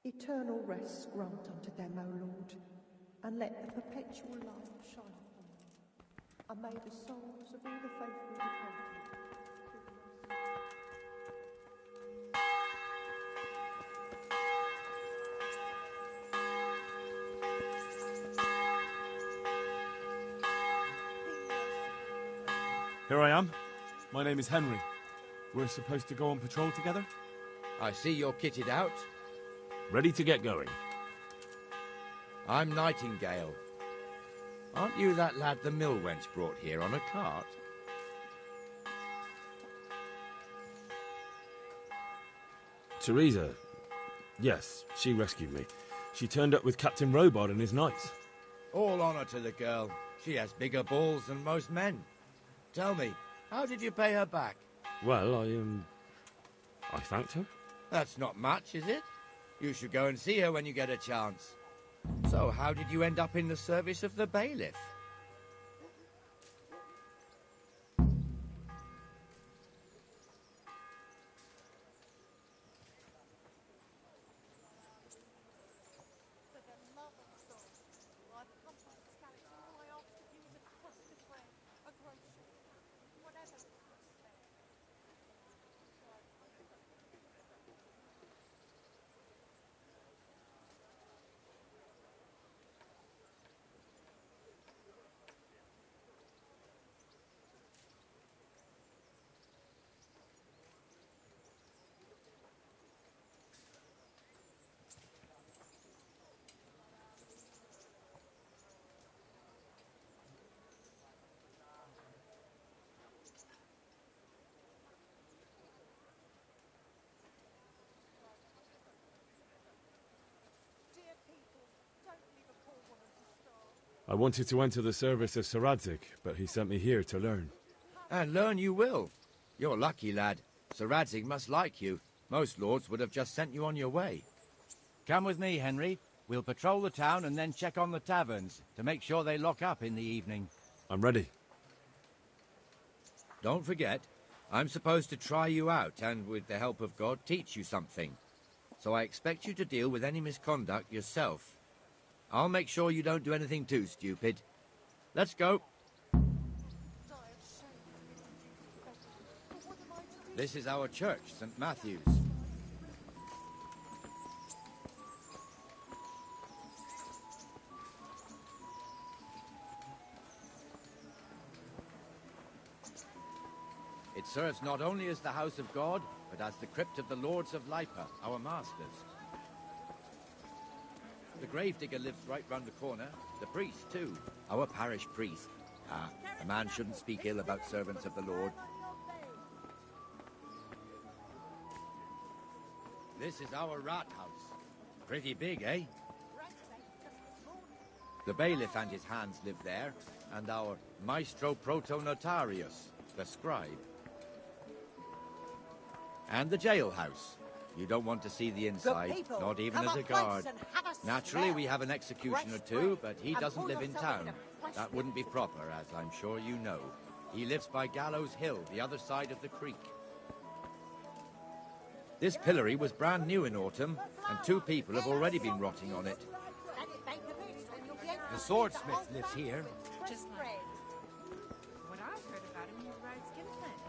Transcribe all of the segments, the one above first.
Eternal rest grant unto them, O Lord, and let the perpetual light shine upon them. And may the souls of all the faithful departed. Here I am. My name is Henry. We're supposed to go on patrol together? I see you're kitted out. Ready to get going. I'm Nightingale. Aren't you that lad the mill wench brought here on a cart? Teresa. Yes, she rescued me. She turned up with Captain Robard and his knights. All honor to the girl. She has bigger balls than most men. Tell me, how did you pay her back? Well, I thanked her. That's not much, is it? You should go and see her when you get a chance. So, how did you end up in the service of the bailiff? I wanted to enter the service of Sir Rattay, but he sent me here to learn. And learn you will. You're lucky, lad. Sir Rattay must like you. Most lords would have just sent you on your way. Come with me, Henry. We'll patrol the town and then check on the taverns to make sure they lock up in the evening. I'm ready. Don't forget, I'm supposed to try you out and, with the help of God, teach you something. So I expect you to deal with any misconduct yourself. I'll make sure you don't do anything too stupid. Let's go. This is our church, St. Matthew's. It serves not only as the house of God, but as the crypt of the lords of Lipa, our masters. The gravedigger lives right round the corner. The priest, too. Our parish priest. Ah, a man shouldn't speak ill about servants of the Lord. This is our rat house. Pretty big, eh? The bailiff and his hands live there, and our maestro protonotarius, the scribe. And the jailhouse. You don't want to see the inside, not even as a guard. Naturally, we have an executioner too, but he doesn't live in town. That wouldn't be proper, as I'm sure you know. He lives by Gallows Hill, the other side of the creek. This pillory was brand new in autumn, and 2 people have already been rotting on it. The swordsmith lives here. Just like what I've heard about him, he rides Gimlet.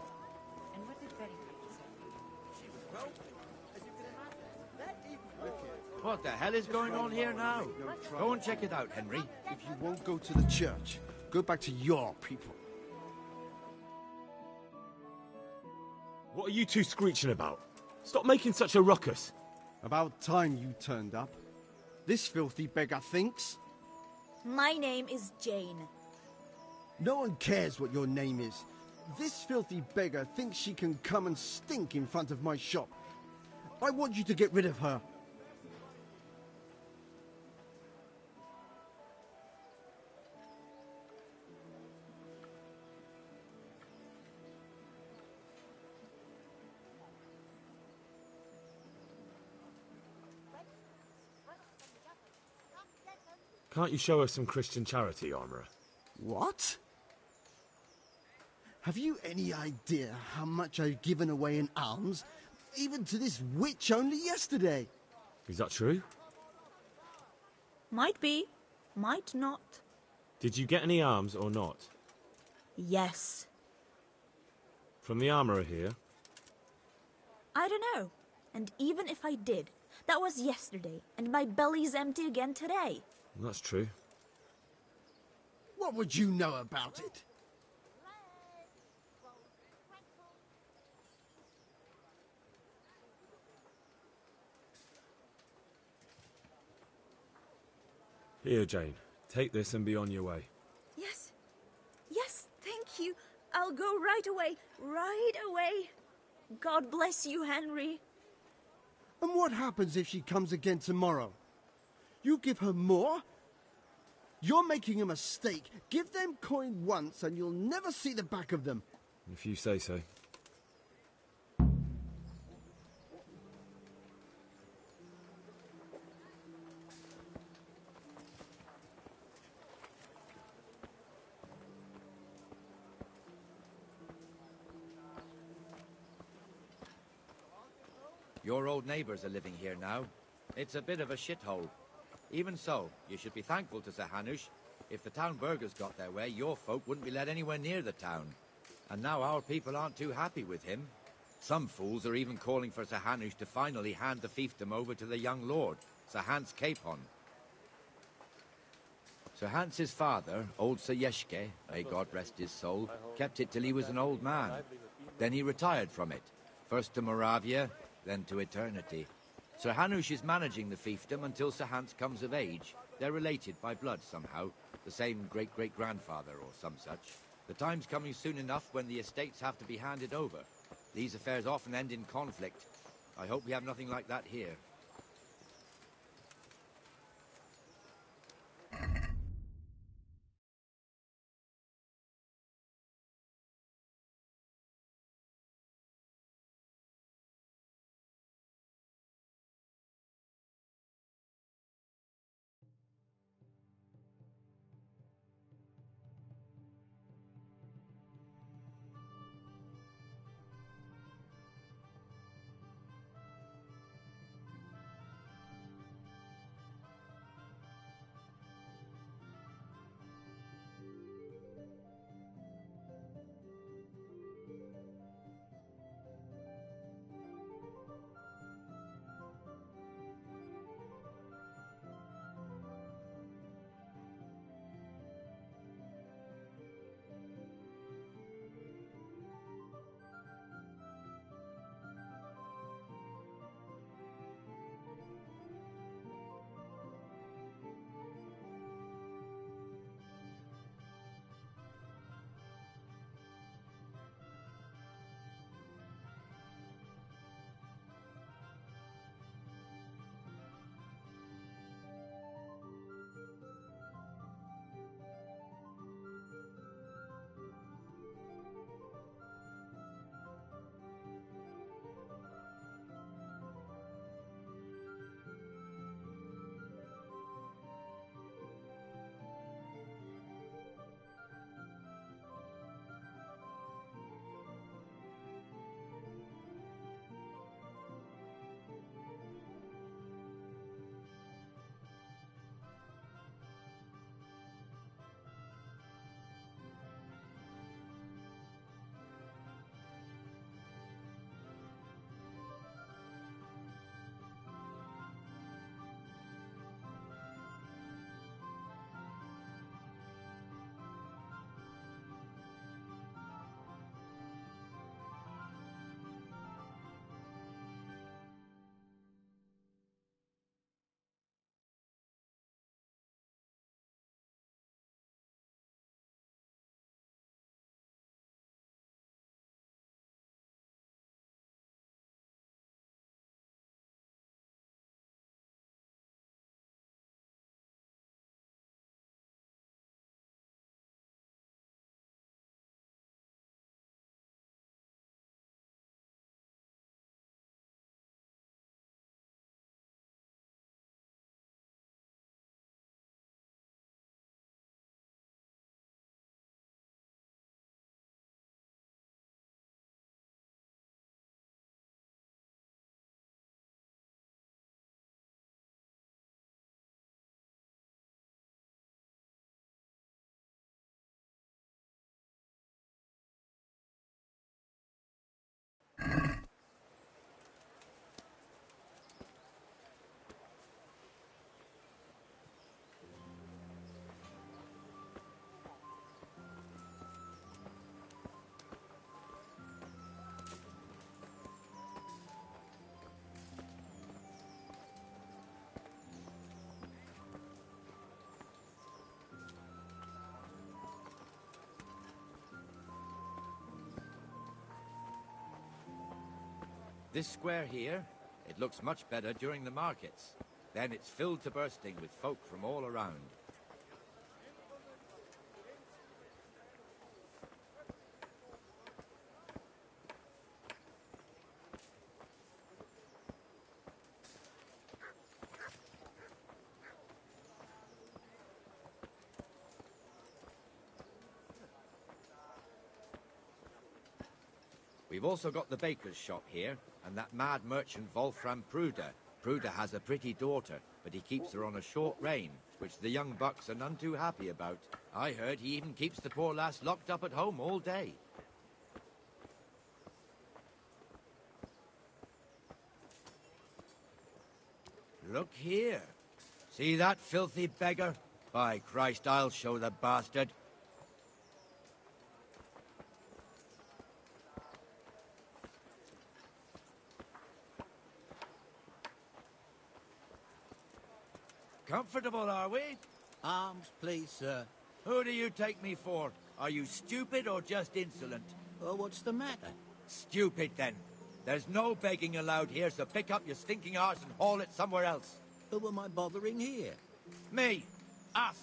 And what did Betty have to say? She was well, as you can imagine. That even What the hell is going on here now? Go and check it out, Henry. If you won't go to the church, go back to your people. What are you two screeching about? Stop making such a ruckus. About time you turned up. This filthy beggar thinks. My name is Jane. No one cares what your name is. This filthy beggar thinks she can come and stink in front of my shop. I want you to get rid of her. Can't you show us some Christian charity, Armourer? What? Have you any idea how much I've given away in alms, even to this witch only yesterday? Is that true? Might be, might not. Did you get any arms or not? Yes. From the armourer here? I don't know. And even if I did, that was yesterday, and my belly's empty again today. That's true. What would you know about it? Here, Jane. Take this and be on your way. Yes. Yes, thank you. I'll go right away. Right away. God bless you, Henry. And what happens if she comes again tomorrow? You give her more? You're making a mistake. Give them coin once and you'll never see the back of them. If you say so. Your old neighbours are living here now. It's a bit of a shithole. Even so, you should be thankful to Sir Hanush. If the town burghers got their way, your folk wouldn't be let anywhere near the town. And now our people aren't too happy with him. Some fools are even calling for Sir Hanush to finally hand the fiefdom over to the young lord, Sir Hans Capon. Sir Hans's father, old Sir Yeshke, may God rest his soul, kept it till he was an old man. Then he retired from it, first to Moravia, then to eternity. Sir Hanush is managing the fiefdom until Sir Hans comes of age. They're related by blood somehow, the same great-great-grandfather or some such. The time's coming soon enough when the estates have to be handed over. These affairs often end in conflict. I hope we have nothing like that here. This square here, it looks much better during the markets. Then it's filled to bursting with folk from all around. We've also got the baker's shop here, and that mad merchant Wolfram Pruder. Pruder has a pretty daughter, but he keeps her on a short rein, which the young bucks are none too happy about. I heard he even keeps the poor lass locked up at home all day. Look here. See that filthy beggar? By Christ, I'll show the bastard. Comfortable, are we? Arms, please, sir. Who do you take me for? Are you stupid or just insolent? Oh, what's the matter? Stupid, then. There's no begging allowed here, so pick up your stinking arse and haul it somewhere else. Who am I bothering here? Me. Us.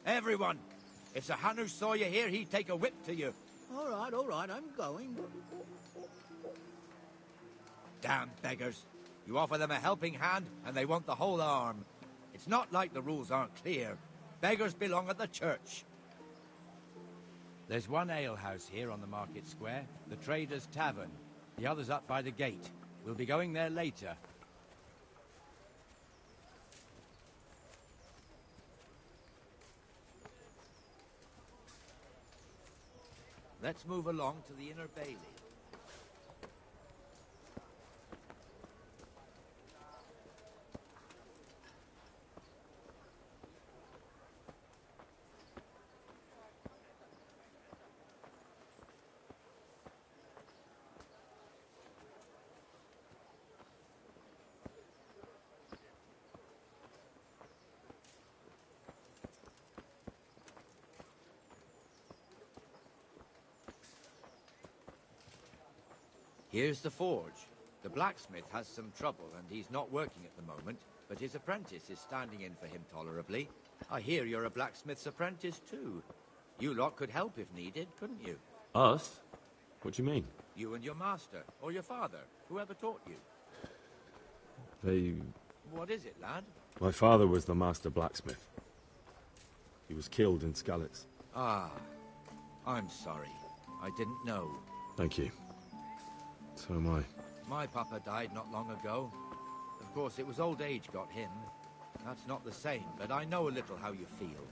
Everyone. If Sir Hanu saw you here, he'd take a whip to you. All right, I'm going. Damn beggars. You offer them a helping hand, and they want the whole arm. It's not like the rules aren't clear. Beggars belong at the church. There's one alehouse here on the market square, the Trader's Tavern. The other's up by the gate. We'll be going there later. Let's move along to the Inner Bailey. Here's the forge. The blacksmith has some trouble and he's not working at the moment, but his apprentice is standing in for him tolerably. I hear you're a blacksmith's apprentice too. You lot could help if needed, couldn't you? Us? What do you mean? You and your master, or your father, whoever taught you. They... What is it, lad? My father was the master blacksmith. He was killed in Skalitz. Ah, I'm sorry. I didn't know. Thank you. So am I. My papa died not long ago. Of course, it was old age got him. That's not the same, but I know a little how you feel.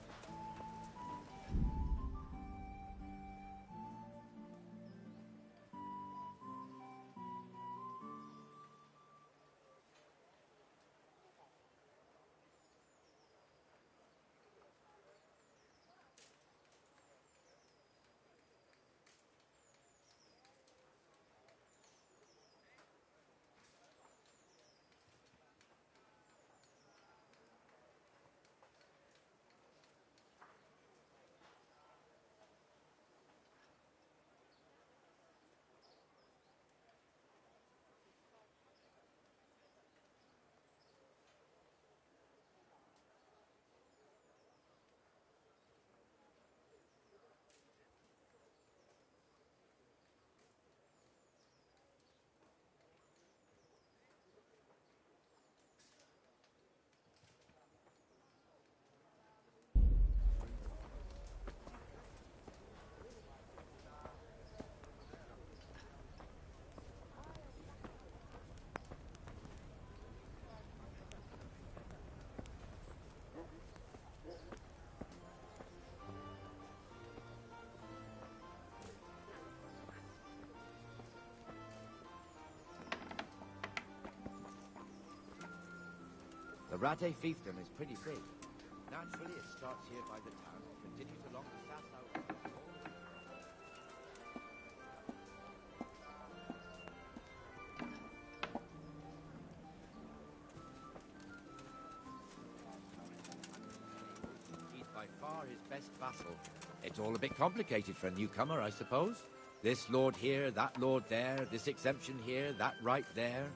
The Rattay fiefdom is pretty big. Naturally, it starts here by the town and continues along the south. He's by far his best vassal. It's all a bit complicated for a newcomer, I suppose. This lord here, that lord there, this exemption here, that right there.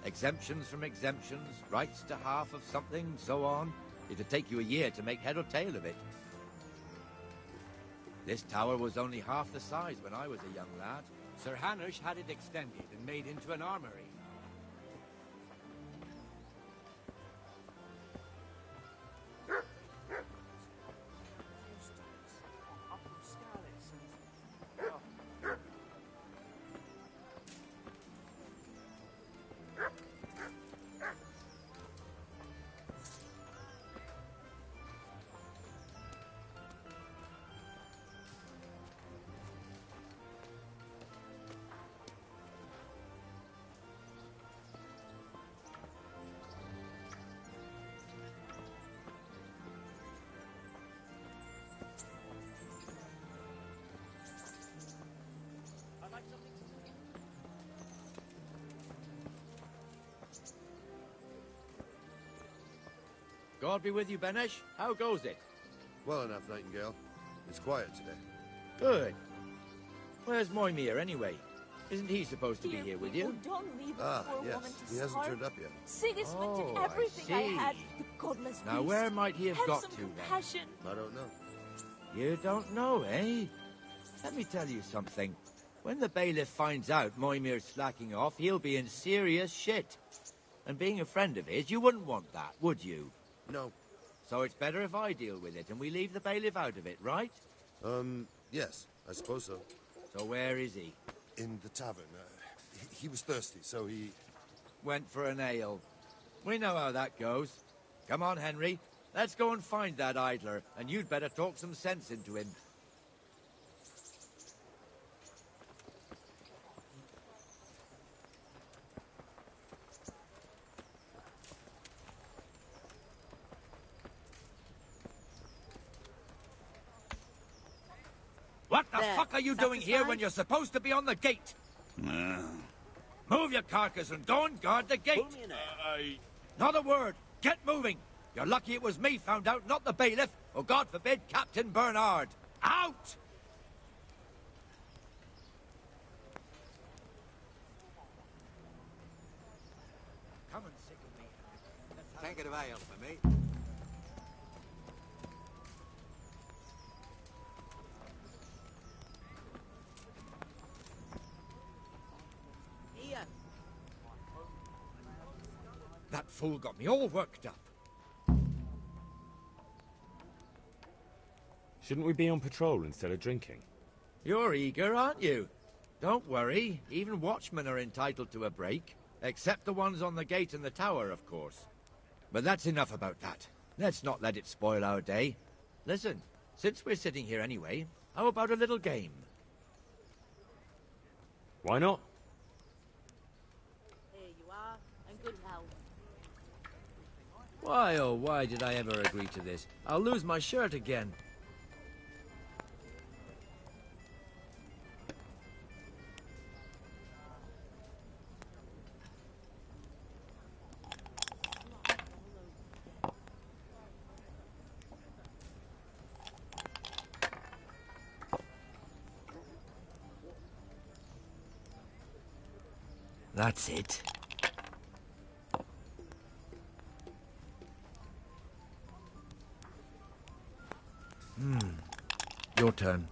Exemptions from exemptions, rights to half of something, so on. It'd take you a year to make head or tail of it. This tower was only half the size when I was a young lad. Sir Hanush had it extended and made into an armory. God be with you, Benesh. How goes it? Well enough, Nightingale. It's quiet today. Good. Where's Moimir, anyway? Isn't he supposed to be here with you? Don't leave Ah, a poor yes. woman to He hasn't starve. turned up yet. Sigismund Oh, did everything I I see. had. The godless Now, beast. where might he have got some to, then? compassion. I don't know. You don't know, eh? Let me tell you something. When the bailiff finds out Moimir's slacking off, he'll be in serious shit. And being a friend of his, you wouldn't want that, would you? No. So it's better if I deal with it and we leave the bailiff out of it, right? Yes, I suppose so. So where is he? In the tavern. He was thirsty, so he... Went for an ale. We know how that goes. Come on, Henry. Let's go and find that idler, and you'd better talk some sense into him. What the fuck are you doing here when you're supposed to be on the gate? Move your carcass and go and guard the gate. Not a word. Get moving. You're lucky it was me found out, not the bailiff, or God forbid, Captain Bernard. Out! Come and sit with me. Take it of ale for me. Here. That fool got me all worked up. Shouldn't we be on patrol instead of drinking? You're eager, aren't you? Don't worry. Even watchmen are entitled to a break. Except the ones on the gate and the tower, of course. But that's enough about that. Let's not let it spoil our day. Listen, since we're sitting here anyway, how about a little game? Why not? Here you are, and good health. Why, oh, why did I ever agree to this? I'll lose my shirt again. That's it. Your turn.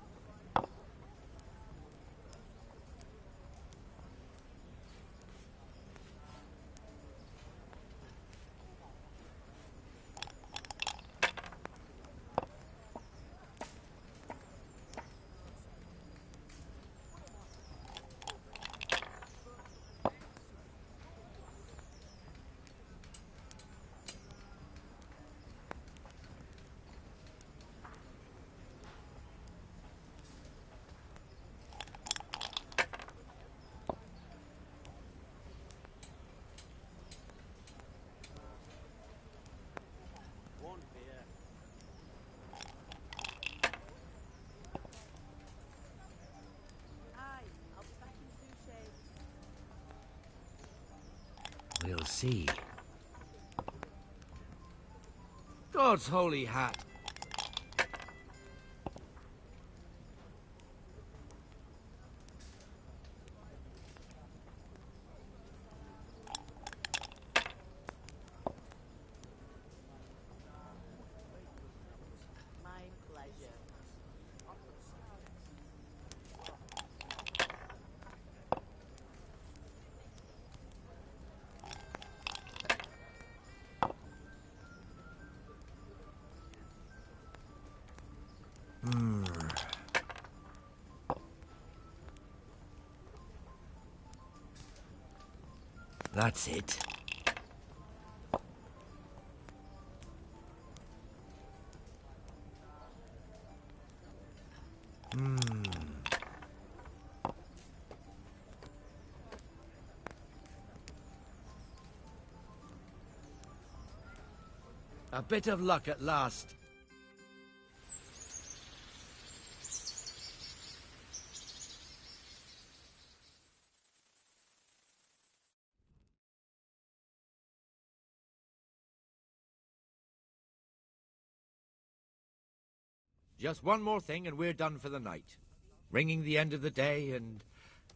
We'll see. God's holy hat. That's it. A bit of luck at last. Just one more thing and we're done for the night. Ringing the end of the day and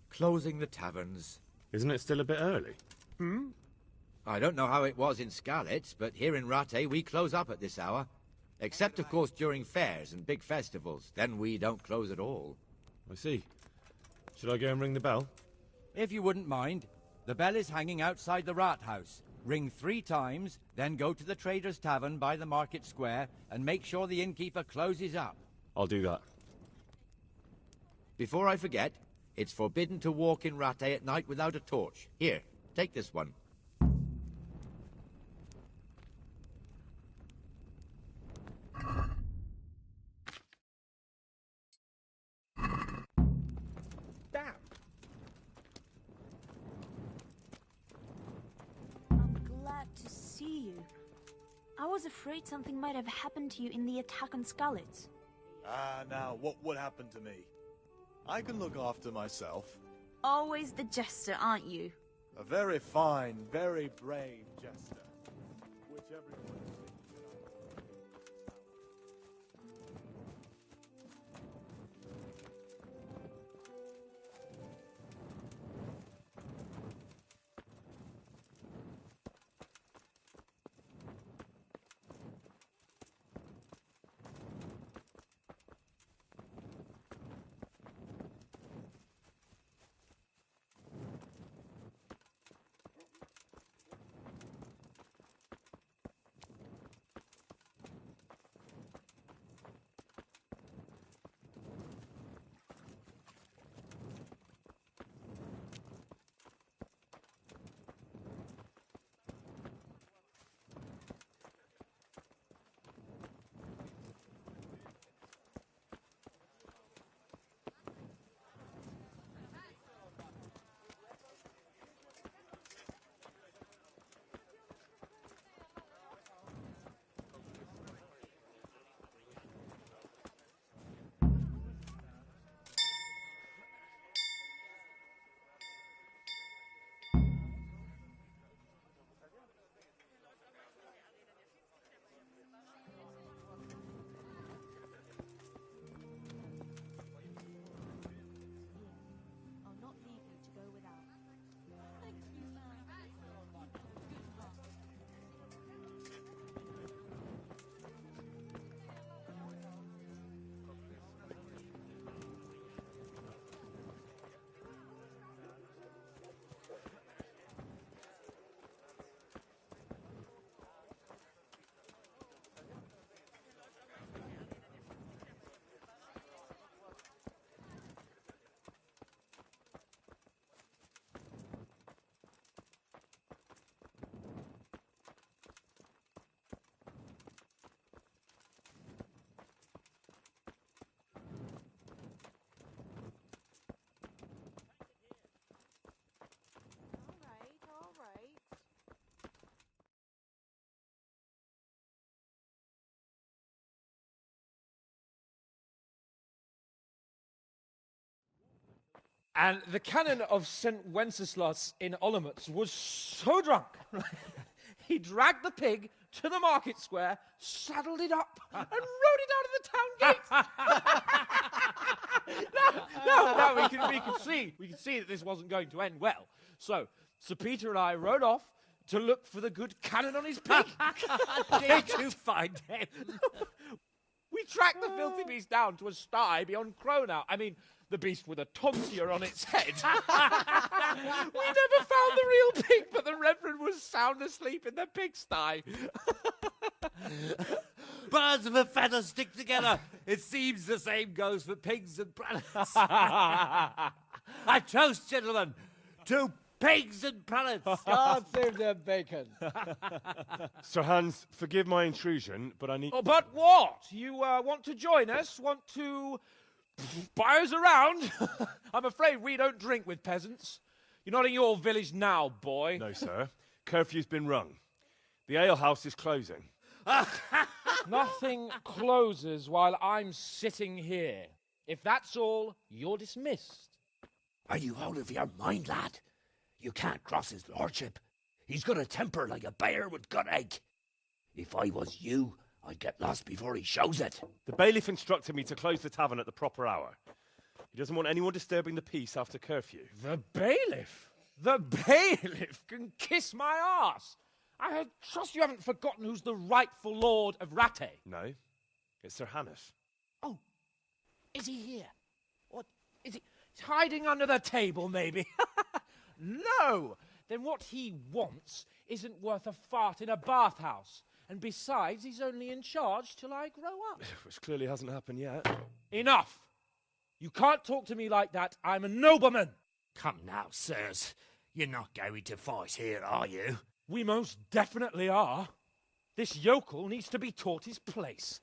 closing the taverns. Isn't it still a bit early? I don't know how it was in Skalitz, but here in Rattay we close up at this hour. Except, of course, during fairs and big festivals. Then we don't close at all. I see. Should I go and ring the bell? If you wouldn't mind, the bell is hanging outside the Rat House. Ring 3 times, then go to the Trader's Tavern by the Market Square and make sure the innkeeper closes up. I'll do that. Before I forget, it's forbidden to walk in Rattay at night without a torch. Here, take this one. I'm glad to see you. I was afraid something might have happened to you in the attack on Skalitz. Now, what would happen to me? I can look after myself. Always the jester, aren't you? A very fine, very brave jester. Which everyone And the canon of St. Wenceslas in Olomouc was so drunk, he dragged the pig to the market square, saddled it up, and rode it out of the town gate. No, we can see that this wasn't going to end well. So, Sir Peter and I rode off to look for the good canon on his pig. Did you find him? We tracked the filthy beast down to a sty beyond Cronau. I mean, the beast with a tonsure on its head. We never found the real pig, but the Reverend was sound asleep in the pigsty. Birds of a feather stick together. It seems the same goes for pigs and brothers. I toast, gentlemen, to pigs and pullets. God save their bacon. Sir Hans, forgive my intrusion, but I need... Oh, but what? You want to join us? Want to buy us around? I'm afraid we don't drink with peasants. You're not in your village now, boy. No, sir. Curfew's been rung. The alehouse is closing. Nothing closes while I'm sitting here. If that's all, you're dismissed. Are you out of your mind, lad? You can't cross his lordship. He's got a temper like a bear with gut ache. If I was you, I'd get lost before he shows it. The bailiff instructed me to close the tavern at the proper hour. He doesn't want anyone disturbing the peace after curfew. The bailiff? The bailiff can kiss my arse. I trust you haven't forgotten who's the rightful lord of Rattay. No, it's Sir Hannes. Oh, is he here? What, is he hiding under the table, maybe? No! Then what he wants isn't worth a fart in a bathhouse. And besides, he's only in charge till I grow up. Which clearly hasn't happened yet. Enough! You can't talk to me like that. I'm a nobleman. Come now, sirs. You're not going to fight here, are you? We most definitely are. This yokel needs to be taught his place.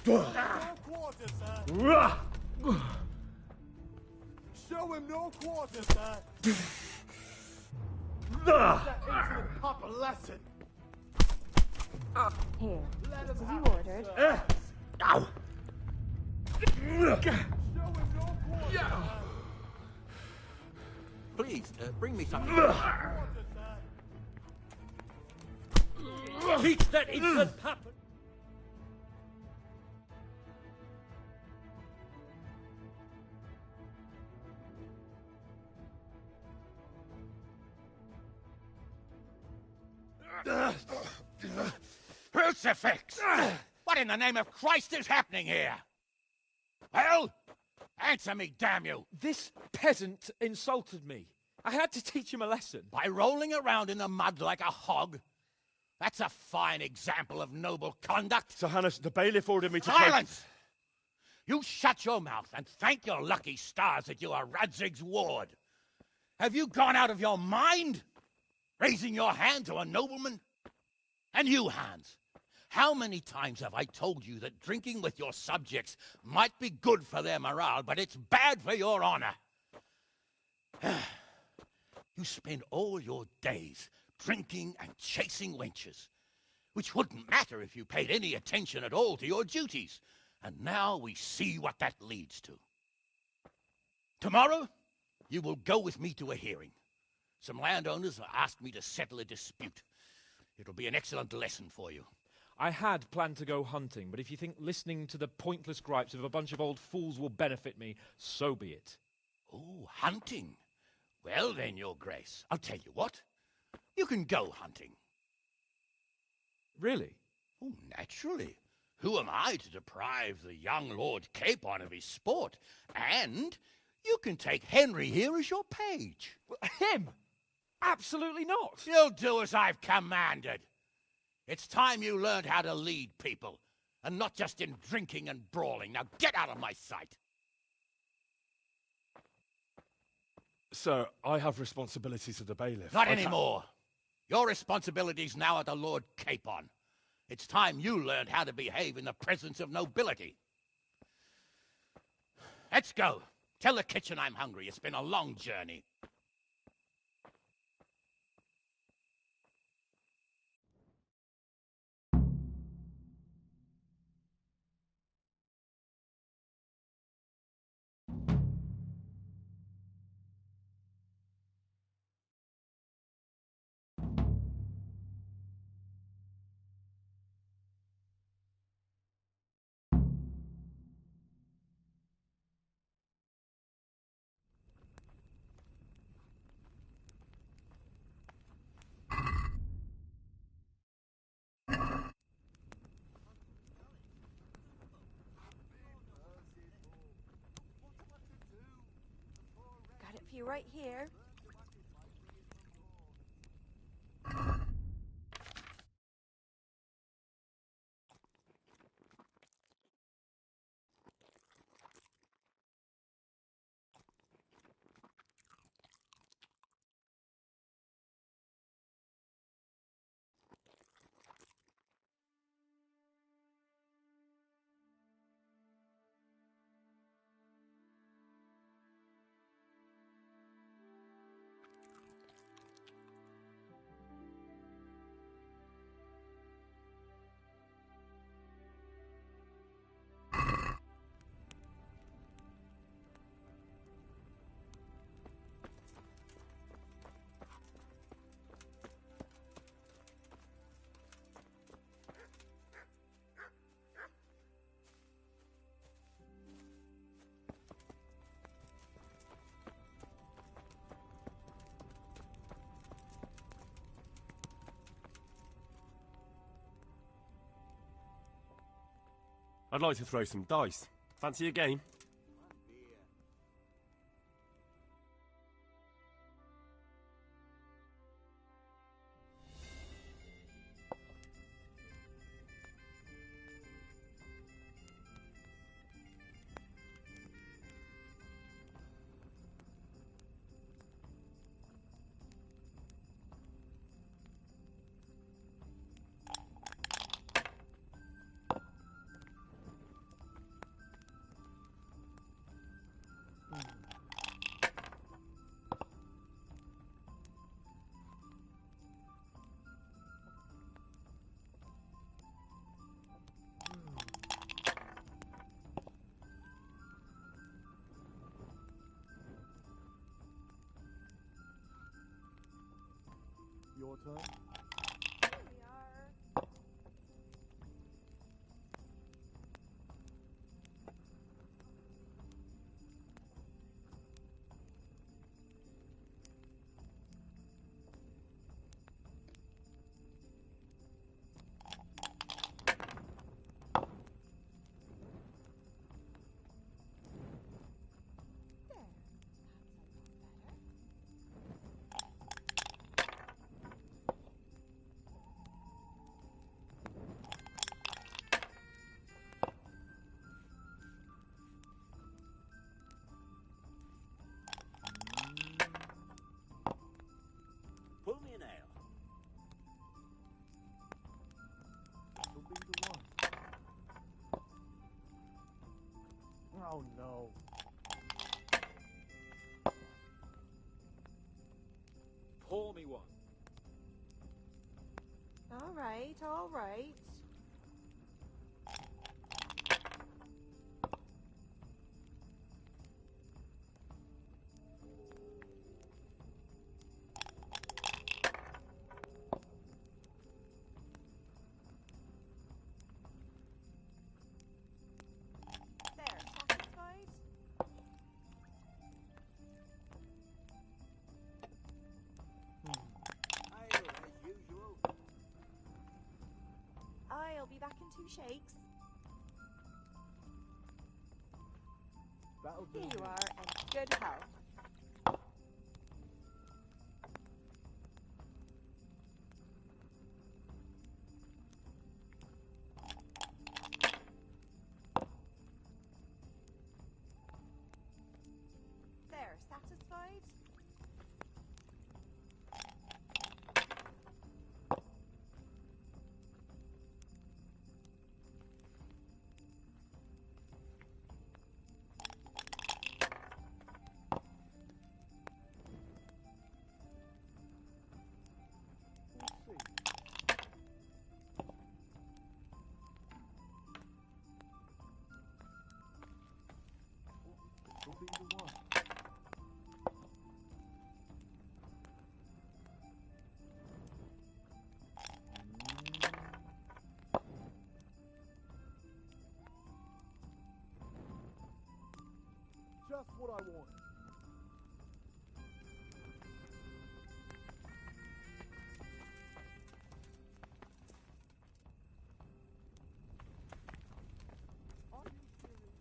No quarter, sir. Show him no quarter, sir. That insolent pup a lesson. Here, Let just him as you have it, ordered. sir. Ow! Show him no quarter, sir. Please, bring me something. Quarter, sir. Teach that insolent pup! Crucifix! What in the name of Christ is happening here? Well, answer me, damn you! This peasant insulted me. I had to teach him a lesson. By rolling around in the mud like a hog? That's a fine example of noble conduct. Sir Hannes, the bailiff ordered me to... Silence! You shut your mouth and thank your lucky stars that you are Radzig's ward. Have you gone out of your mind? Raising your hand to a nobleman? And you, Hans, how many times have I told you that drinking with your subjects might be good for their morale, but it's bad for your honor? You spend all your days drinking and chasing wenches, which wouldn't matter if you paid any attention at all to your duties. And now we see what that leads to. Tomorrow, you will go with me to a hearing. Some landowners have asked me to settle a dispute. It'll be an excellent lesson for you. I had planned to go hunting, but if you think listening to the pointless gripes of a bunch of old fools will benefit me, so be it. Oh, hunting. Well then, Your Grace, I'll tell you what. You can go hunting. Really? Oh, naturally. Who am I to deprive the young Lord Capon of his sport? And you can take Henry here as your page. Him? Absolutely not. You'll do as I've commanded. It's time you learned how to lead people, and not just in drinking and brawling. Now get out of my sight. Sir, I have responsibilities of the bailiff. Not anymore. Your responsibilities now are the Lord Capon. It's time you learned how to behave in the presence of nobility. Let's go. Tell the kitchen I'm hungry. It's been a long journey. you right here. I'd like to throw some dice. Fancy a game? Your turn. Here we are. Pull me an ale. This'll be the one. Oh no. Pour me one. All right, all right. There, satisfied? Ale, as usual. I'll be back in 2 shakes. That'll do. Here you are, and good health. There, satisfied? We'll see. This'll be the one. Just what I wanted. Are you serious?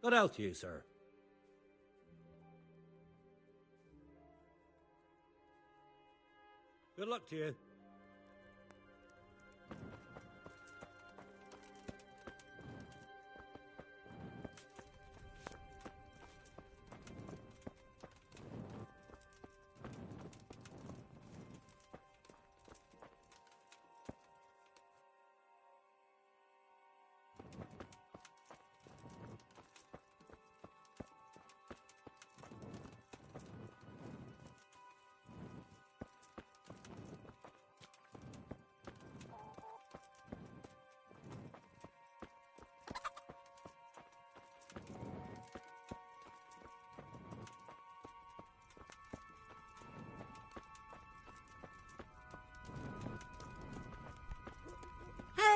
Good health to you, sir. Good luck to you.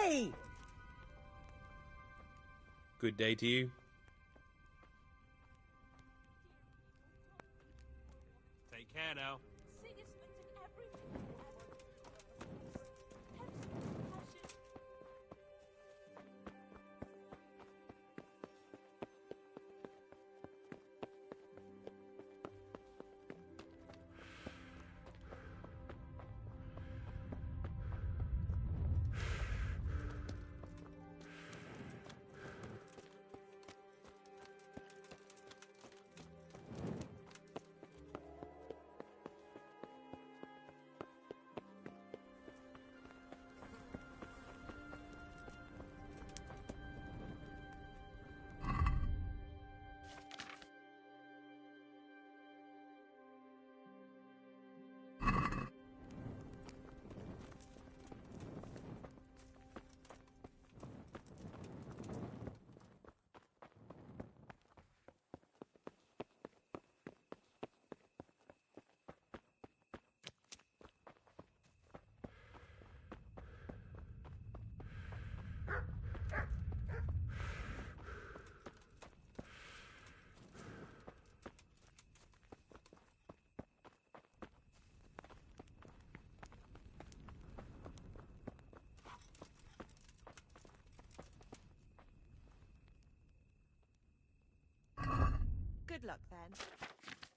Hey! Good day to you. Take care now. Good luck then.